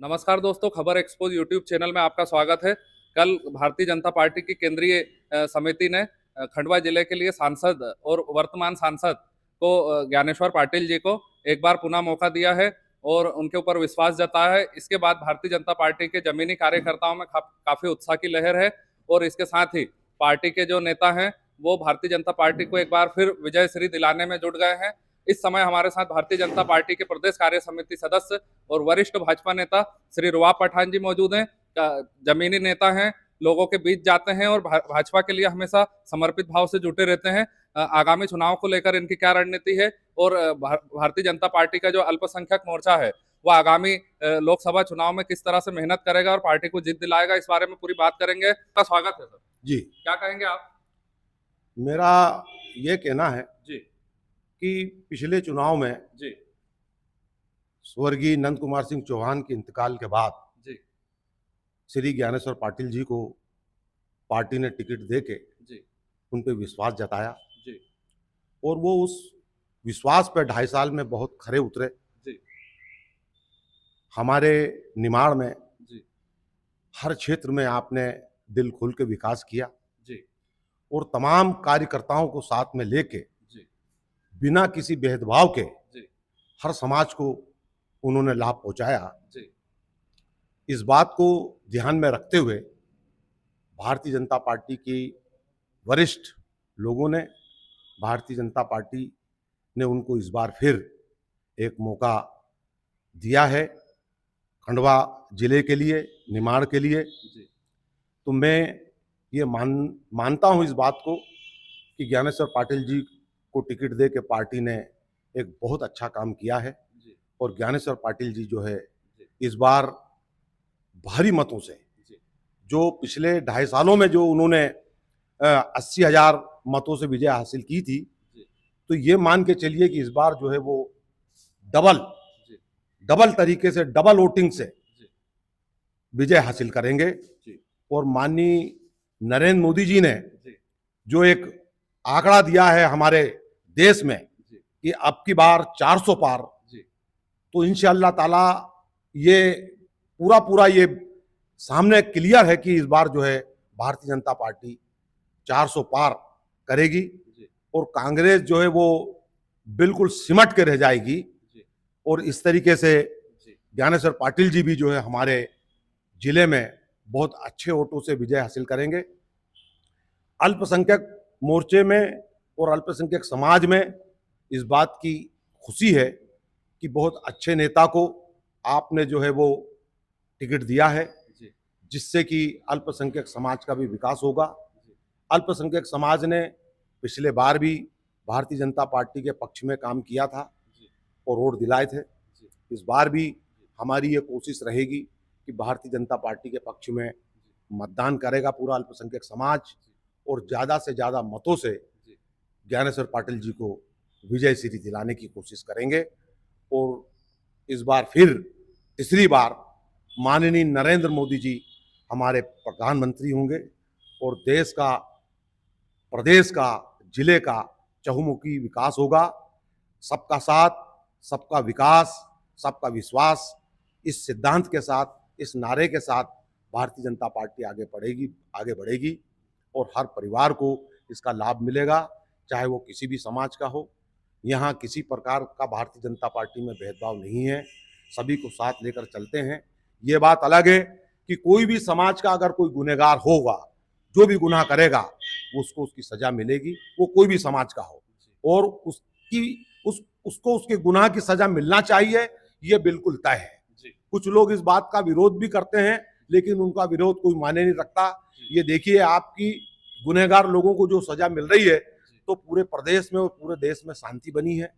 नमस्कार दोस्तों, खबर एक्सपोज यूट्यूब चैनल में आपका स्वागत है। कल भारतीय जनता पार्टी की केंद्रीय समिति ने खंडवा जिले के लिए सांसद और वर्तमान सांसद को ज्ञानेश्वर पाटिल जी को एक बार पुनः मौका दिया है और उनके ऊपर विश्वास जताया है। इसके बाद भारतीय जनता पार्टी के जमीनी कार्यकर्ताओं में काफी उत्साह की लहर है और इसके साथ ही पार्टी के जो नेता हैं वो भारतीय जनता पार्टी को एक बार फिर विजय श्री दिलाने में जुट गए हैं। इस समय हमारे साथ भारतीय जनता पार्टी के प्रदेश कार्य समिति सदस्य और वरिष्ठ भाजपा नेता श्री रुवाब पठान जी मौजूद हैं। जमीनी नेता हैं, लोगों के बीच जाते हैं और भाजपा के लिए हमेशा समर्पित भाव से जुटे रहते हैं। आगामी चुनाव को लेकर इनकी क्या रणनीति है और भारतीय जनता पार्टी का जो अल्पसंख्यक मोर्चा है वो आगामी लोकसभा चुनाव में किस तरह से मेहनत करेगा और पार्टी को जीत दिलाएगा, इस बारे में पूरी बात करेंगे। आपका स्वागत है सर जी। क्या कहेंगे आप? मेरा ये कहना है जी कि पिछले चुनाव में जी स्वर्गीय नंद कुमार सिंह चौहान के इंतकाल के बाद जी श्री ज्ञानेश्वर पाटिल जी को पार्टी ने टिकट देके जी उन पे विश्वास जताया जी और वो उस विश्वास पे 2.5 साल में बहुत खरे उतरे। जी हमारे निमाड़ में जी हर क्षेत्र में आपने दिल खोल के विकास किया जी और तमाम कार्यकर्ताओं को साथ में लेके जी बिना किसी भेदभाव के जी हर समाज को उन्होंने लाभ पहुंचाया। जी इस बात को ध्यान में रखते हुए भारतीय जनता पार्टी की वरिष्ठ लोगों ने, भारतीय जनता पार्टी ने उनको इस बार फिर एक मौका दिया है खंडवा जिले के लिए, निमाड़ के लिए। तो मैं ये मानता हूँ इस बात को कि ज्ञानेश्वर पाटिल जी को टिकट दे के पार्टी ने एक बहुत अच्छा काम किया है और ज्ञानेश्वर पाटिल जी जो है इस बार भारी मतों से, जो पिछले 2.5 सालों में जो उन्होंने 80,000 मतों से विजय हासिल की थी, तो ये मान के चलिए कि इस बार जो है वो डबल तरीके से, डबल वोटिंग से विजय हासिल करेंगे। और माननीय नरेंद्र मोदी जी ने जो एक आंकड़ा दिया है हमारे देश में कि अब की बार 400 पार, तो इंशाअल्लाह ताला ये पूरा ये सामने क्लियर है कि इस बार जो है भारतीय जनता पार्टी 400 पार करेगी और कांग्रेस जो है वो बिल्कुल सिमट के रह जाएगी। और इस तरीके से ज्ञानेश्वर पाटिल जी भी जो है हमारे जिले में बहुत अच्छे वोटों से विजय हासिल करेंगे। अल्पसंख्यक मोर्चे में और अल्पसंख्यक समाज में इस बात की खुशी है कि बहुत अच्छे नेता को आपने जो है वो टिकट दिया है, जिससे कि अल्पसंख्यक समाज का भी विकास होगा। अल्पसंख्यक समाज ने पिछले बार भी भारतीय जनता पार्टी के पक्ष में काम किया था और वोट दिलाए थे। इस बार भी हमारी ये कोशिश रहेगी कि भारतीय जनता पार्टी के पक्ष में मतदान करेगा पूरा अल्पसंख्यक समाज और ज़्यादा से ज़्यादा मतों से ज्ञानेश्वर पाटिल जी को विजय श्री दिलाने की कोशिश करेंगे। और इस बार फिर तीसरी बार माननीय नरेंद्र मोदी जी हमारे प्रधानमंत्री होंगे और देश का, प्रदेश का, जिले का चहुमुखी विकास होगा। सबका साथ, सबका विकास, सबका विश्वास, इस सिद्धांत के साथ, इस नारे के साथ भारतीय जनता पार्टी आगे बढ़ेगी और हर परिवार को इसका लाभ मिलेगा, चाहे वो किसी भी समाज का हो। यहाँ किसी प्रकार का भारतीय जनता पार्टी में भेदभाव नहीं है, सभी को साथ लेकर चलते हैं। ये बात अलग है कि कोई भी समाज का अगर कोई गुनहगार होगा, जो भी गुनाह करेगा उसको उसकी सजा मिलेगी, वो कोई भी समाज का हो, और उसको उसके गुनाह की सजा मिलना चाहिए, ये बिल्कुल तय है। कुछ लोग इस बात का विरोध भी करते हैं, लेकिन उनका विरोध कोई मायने नहीं रखता। ये देखिए, आपकी गुनहगार लोगों को जो सजा मिल रही है, तो पूरे प्रदेश में और पूरे देश में शांति बनी है।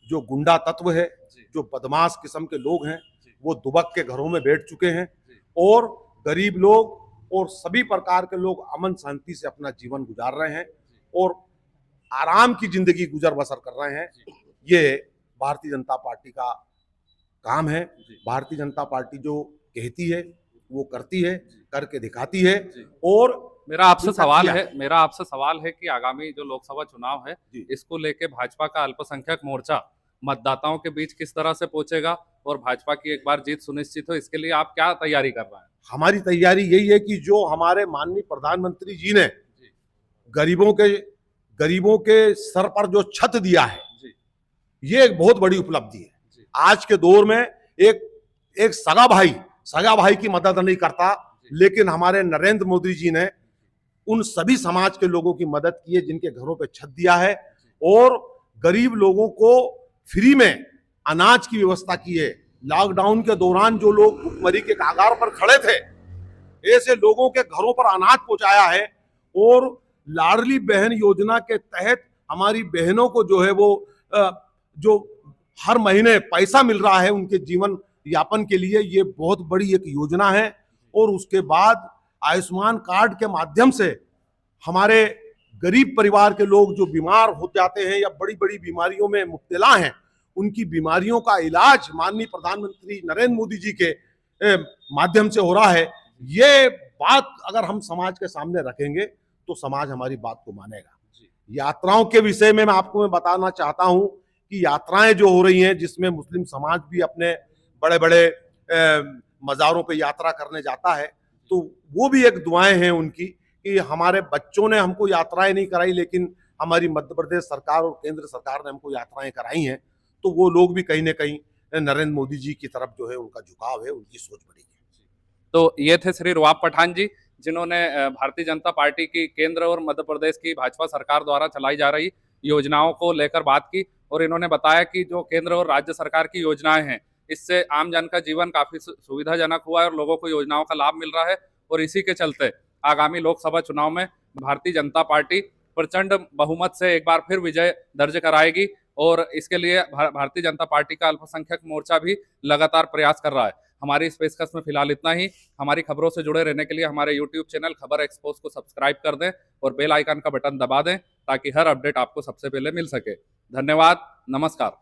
जो गुंडा तत्व है, जो बदमाश किस्म के लोग हैं, वो दुबक के घरों में बैठ चुके हैं और गरीब लोग और सभी प्रकार के लोग अमन शांति से अपना जीवन गुजार रहे हैं और आराम की जिंदगी गुजर बसर कर रहे हैं। ये भारतीय जनता पार्टी का काम है। भारतीय जनता पार्टी जो कहती है वो करती है, करके दिखाती है। और मेरा आपसे सवाल है कि आगामी जो लोकसभा चुनाव है इसको लेके भाजपा का अल्पसंख्यक मोर्चा मतदाताओं के बीच किस तरह से पहुंचेगा और भाजपा की एक बार जीत सुनिश्चित हो, इसके लिए आप क्या तैयारी कर रहे हैं? हमारी तैयारी यही है कि जो हमारे माननीय प्रधानमंत्री जी ने जी गरीबों के सर पर जो छत दिया है, जी ये एक बहुत बड़ी उपलब्धि है। जी आज के दौर में एक एक सगा भाई की मदद नहीं करता, लेकिन हमारे नरेंद्र मोदी जी ने उन सभी समाज के लोगों की मदद की है जिनके घरों पे छत दिया है, और गरीब लोगों को फ्री में अनाज की व्यवस्था की है। लॉकडाउन के दौरान जो लोग भुखमरी के कगार पर खड़े थे, ऐसे लोगों के घरों पर अनाज पहुंचाया है। और लाडली बहन योजना के तहत हमारी बहनों को जो है वो जो हर महीने पैसा मिल रहा है उनके जीवन यापन के लिए, ये बहुत बड़ी एक योजना है। और उसके बाद आयुष्मान कार्ड के माध्यम से हमारे गरीब परिवार के लोग जो बीमार हो जाते हैं या बड़ी बड़ी बीमारियों में मुब्तला हैं, उनकी बीमारियों का इलाज माननीय प्रधानमंत्री नरेंद्र मोदी जी के माध्यम से हो रहा है। ये बात अगर हम समाज के सामने रखेंगे तो समाज हमारी बात को मानेगा। यात्राओं के विषय में मैं बताना चाहता हूं कि यात्राएं जो हो रही हैं, जिसमें मुस्लिम समाज भी अपने बड़े बड़े मज़ारों पे यात्रा करने जाता है, तो वो भी एक दुआएं हैं उनकी कि हमारे बच्चों ने हमको यात्राएं नहीं कराई, लेकिन हमारी मध्य प्रदेश सरकार और केंद्र सरकार ने हमको यात्राएं कराई हैं। तो वो लोग भी कहीं ना कहीं नरेंद्र मोदी जी की तरफ जो है उनका झुकाव है, उनकी सोच बड़ी है। तो ये थे श्री रुआब पठान जी, जिन्होंने भारतीय जनता पार्टी की केंद्र और मध्य प्रदेश की भाजपा सरकार द्वारा चलाई जा रही योजनाओं को लेकर बात की, और इन्होंने बताया कि जो केंद्र और राज्य सरकार की योजनाएं हैं, इससे आम जन का जीवन काफी सुविधाजनक हुआ है और लोगों को योजनाओं का लाभ मिल रहा है। और इसी के चलते आगामी लोकसभा चुनाव में भारतीय जनता पार्टी प्रचंड बहुमत से एक बार फिर विजय दर्ज कराएगी, और इसके लिए भारतीय जनता पार्टी का अल्पसंख्यक मोर्चा भी लगातार प्रयास कर रहा है। हमारी इस पेशकश में फिलहाल इतना ही। हमारी खबरों से जुड़े रहने के लिए हमारे यूट्यूब चैनल खबर एक्सपोज को सब्सक्राइब कर दें और बेल आइकन का बटन दबा दें, ताकि हर अपडेट आपको सबसे पहले मिल सके। धन्यवाद, नमस्कार।